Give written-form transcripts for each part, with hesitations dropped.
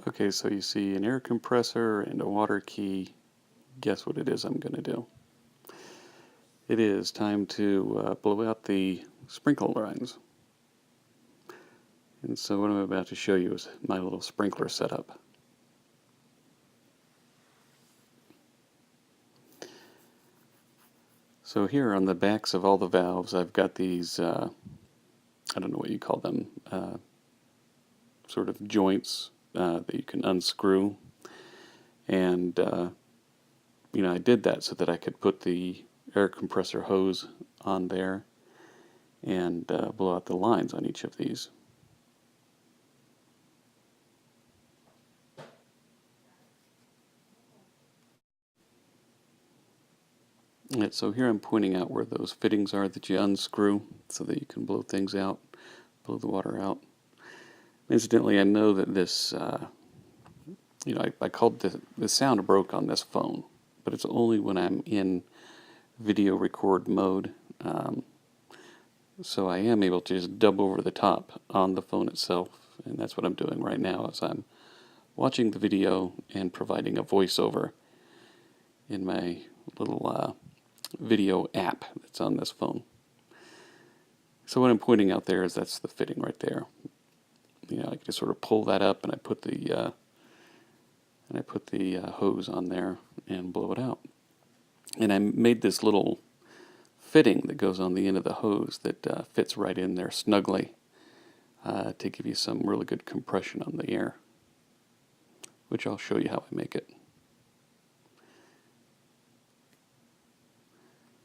Okay, so you see an air compressor and a water key. Guess what it is I'm going to do? It is time to blow out the sprinkler lines. And so what I'm about to show you is my little sprinkler setup. So here on the backs of all the valves, I've got these, I don't know what you call them, sort of joints that you can unscrew. And, I did that so that I could put the air compressor hose on there and blow out the lines on each of these. And so here I'm pointing out where those fittings are that you unscrew so that you can blow things out, blow the water out. Incidentally, I know that this, I called the sound broke on this phone, but it's only when I'm in video record mode. So I am able to just dub over the top on the phone itself, and that's what I'm doing right now as I'm watching the video and providing a voiceover in my little video app that's on this phone. So what I'm pointing out there is that's the fitting right there. I can just sort of pull that up and I put the hose on there and blow it out. And I made this little fitting that goes on the end of the hose that fits right in there snugly to give you some really good compression on the air, which I'll show you how I make it.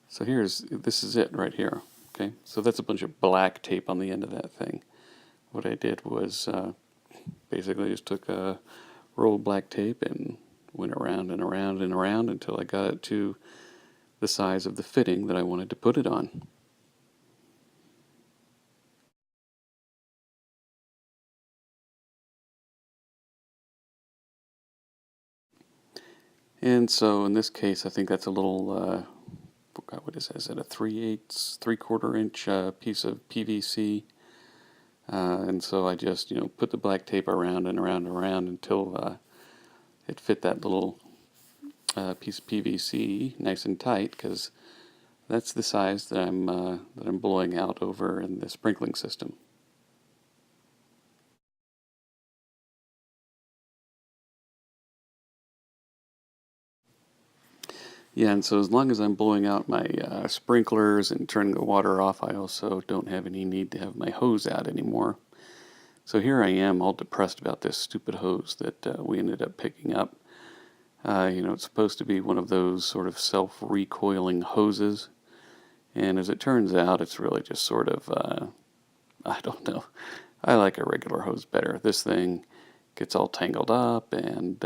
So this is it right here. Okay, so that's a bunch of black tape on the end of that thing. What I did was basically just took a roll of black tape and went around and around and around until I got it to the size of the fitting that I wanted to put it on. And so in this case, I think that's a little, what is that? Is it a 3/4 inch piece of PVC? And so I just, put the black tape around and around and around until it fit that little piece of PVC nice and tight, because that's the size that I'm blowing out over in the sprinkling system. Yeah, and so as long as I'm blowing out my sprinklers and turning the water off, I also don't have any need to have my hose out anymore. So here I am, all depressed about this stupid hose that we ended up picking up. It's supposed to be one of those sort of self-recoiling hoses, and as it turns out, it's really just sort of, I don't know. I like a regular hose better. This thing gets all tangled up, and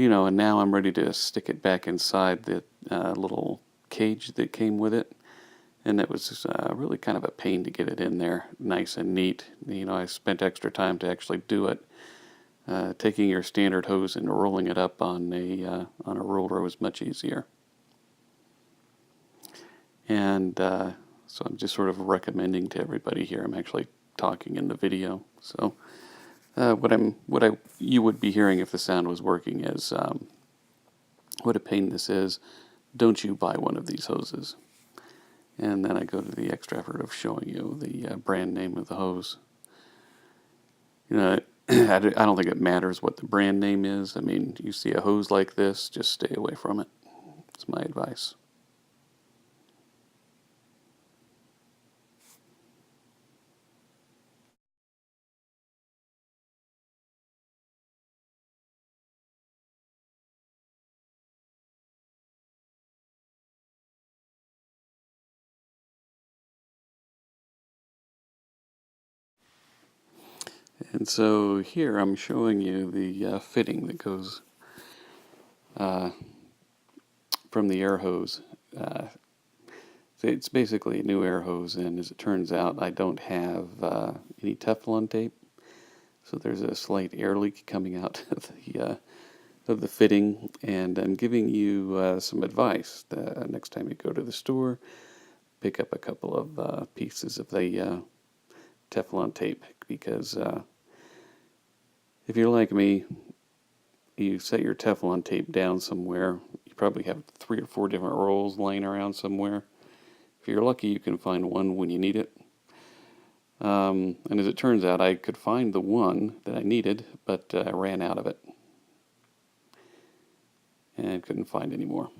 and now I'm ready to stick it back inside the little cage that came with it. And it was really kind of a pain to get it in there nice and neat. I spent extra time to actually do it. Taking your standard hose and rolling it up on a roller was much easier. And so I'm just sort of recommending to everybody here. I'm actually talking in the video. So you would be hearing if the sound was working is what a pain this is. Don't you buy one of these hoses. And then I go to the extra effort of showing you the brand name of the hose. I don't think it matters what the brand name is. I mean, you see a hose like this, just stay away from it. It's my advice. And so here I'm showing you the fitting that goes from the air hose. It's basically a new air hose, and as it turns out, I don't have any Teflon tape. So there's a slight air leak coming out of the fitting, and I'm giving you some advice. Next time you go to the store, pick up a couple of pieces of the Teflon tape, because If you're like me, you set your Teflon tape down somewhere. You probably have 3 or 4 different rolls laying around somewhere. If you're lucky, you can find one when you need it. And as it turns out, I could find the one that I needed, but I ran out of it. And couldn't find any more.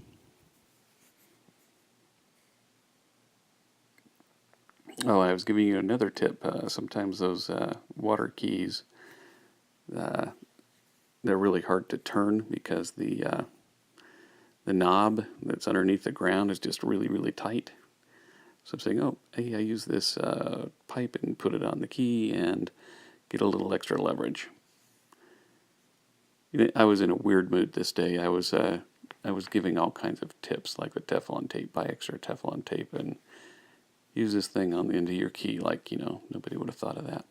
Oh, I was giving you another tip. Sometimes those water keys, they're really hard to turn because the knob that's underneath the ground is just really, really tight. So I'm saying, oh, hey, I use this pipe and put it on the key and get a little extra leverage. I was in a weird mood this day. I was giving all kinds of tips, like the Teflon tape, buy extra Teflon tape, and use this thing on the end of your key, like, nobody would have thought of that.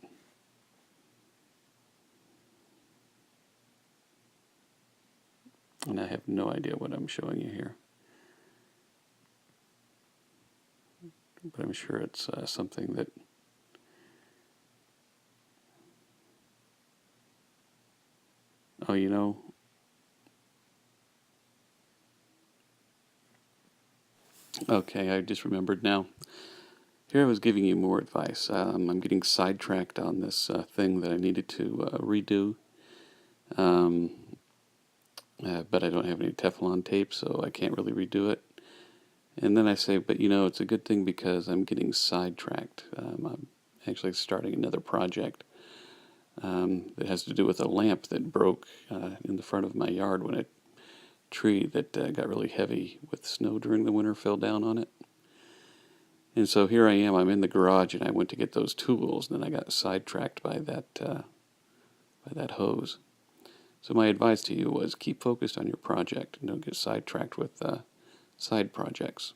And I have no idea what I'm showing you here. But I'm sure it's something that okay, I just remembered now. Here I was giving you more advice. I'm getting sidetracked on this thing that I needed to redo. But I don't have any Teflon tape, so I can't really redo it. And then I say, but it's a good thing because I'm getting sidetracked. I'm actually starting another project that has to do with a lamp that broke in the front of my yard when a tree that got really heavy with snow during the winter fell down on it. And so here I am, I'm in the garage, and I went to get those tools, and then I got sidetracked by that hose. So my advice to you was keep focused on your project and don't get sidetracked with side projects.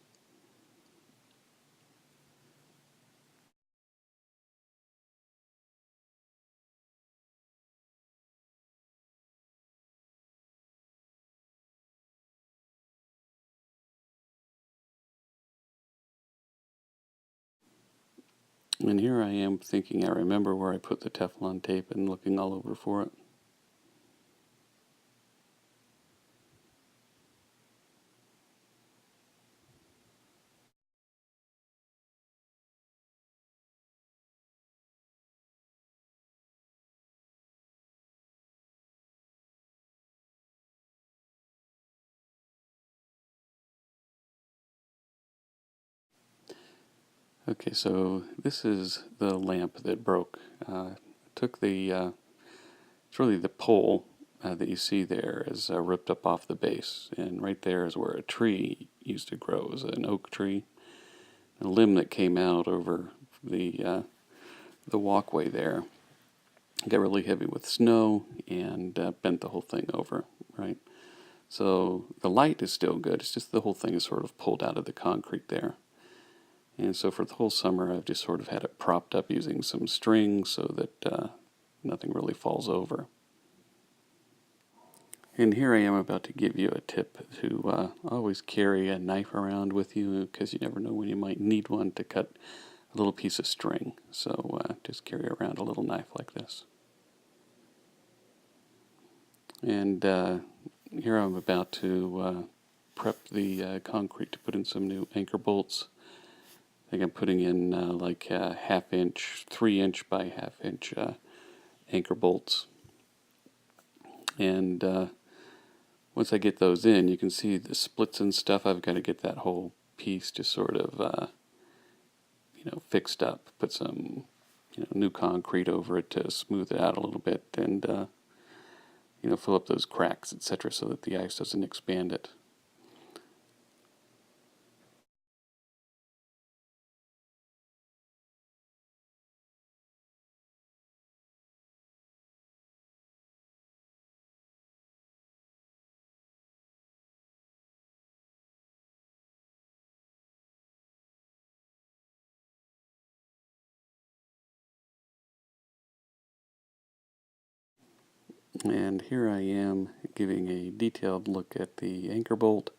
And here I am thinking I remember where I put the Teflon tape and looking all over for it. Okay, so this is the lamp that broke. Took it's really the pole that you see there is ripped up off the base, and right there is where a tree used to grow. It was an oak tree, a limb that came out over the walkway there. It got really heavy with snow and bent the whole thing over, right? So the light is still good. It's just the whole thing is sort of pulled out of the concrete there. And so for the whole summer, I've just sort of had it propped up using some string so that nothing really falls over. And here I am about to give you a tip to always carry a knife around with you because you never know when you might need one to cut a little piece of string. So just carry around a little knife like this. And here I'm about to prep the concrete to put in some new anchor bolts. I think I'm putting in like 1/2 inch, 3-inch by 1/2 inch anchor bolts. And once I get those in, you can see the splits and stuff. I've got to get that whole piece just sort of, fixed up. Put some, new concrete over it to smooth it out a little bit, and fill up those cracks, etc., so that the ice doesn't expand it. And here I am giving a detailed look at the anchor bolt.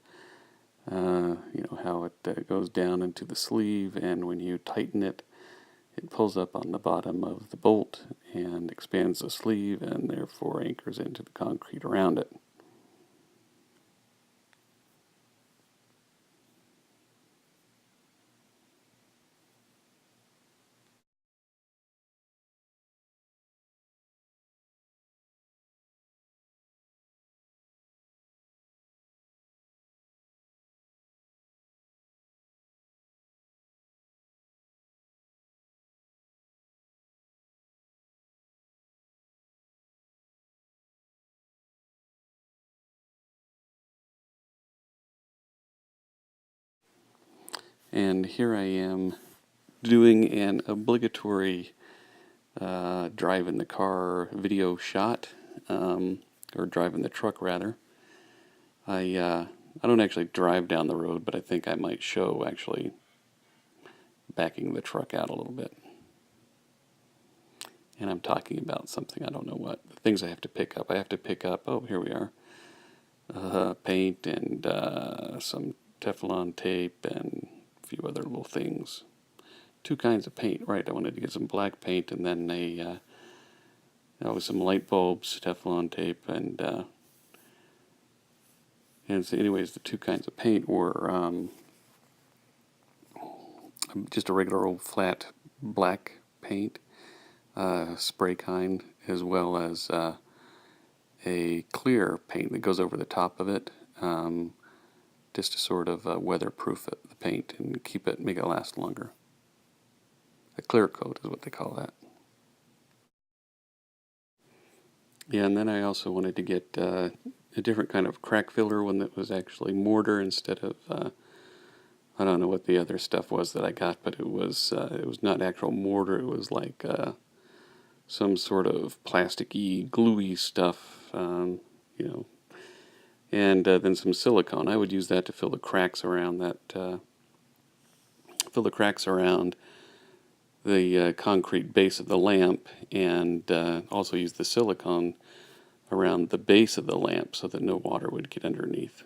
How it goes down into the sleeve, and when you tighten it, it pulls up on the bottom of the bolt, and expands the sleeve and therefore anchors into the concrete around it. And here I am doing an obligatory driving the car video shot, or driving the truck rather. I don't actually drive down the road, but I think I might show actually backing the truck out a little bit. And I'm talking about something, I don't know what, the things I have to pick up. I have to pick up, oh, here we are, paint and some Teflon tape and a few other little things. 2 kinds of paint, right? I wanted to get some black paint and then some light bulbs, Teflon tape, and so anyways, the 2 kinds of paint were just a regular old flat black paint, spray kind, as well as a clear paint that goes over the top of it, just to sort of weatherproof the paint and make it last longer. A clear coat is what they call that. Yeah, and then I also wanted to get a different kind of crack filler, one that was actually mortar instead of I don't know what the other stuff was that I got, but it was not actual mortar. It was like some sort of plasticky, gluey stuff, and then some silicone. I would use that to fill the cracks around the concrete base of the lamp, and also use the silicone around the base of the lamp so that no water would get underneath.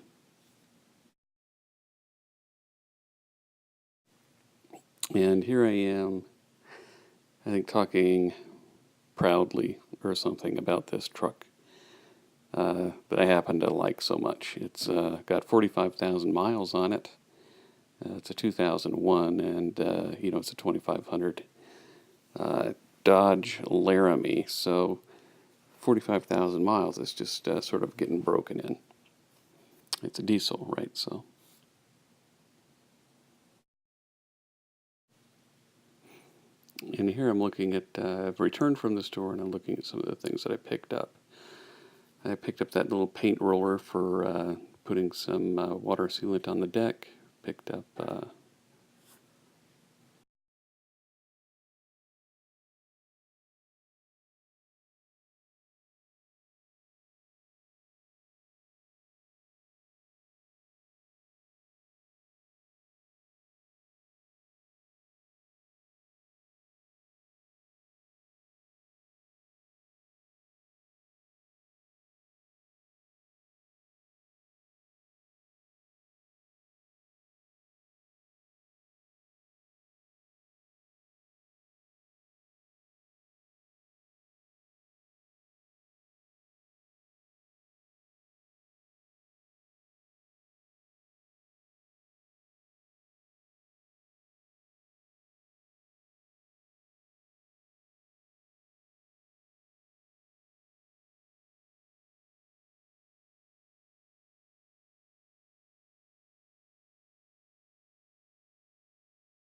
And here I am, I think, talking proudly or something about this truck that I happen to like so much. It's got 45,000 miles on it. It's a 2001, and it's a 2500 Dodge Laramie. So 45,000 miles is just sort of getting broken in. It's a diesel, right? So. And here I'm looking at, I've returned from the store and I'm looking at some of the things that I picked up. I picked up that little paint roller for putting some water sealant on the deck. Picked up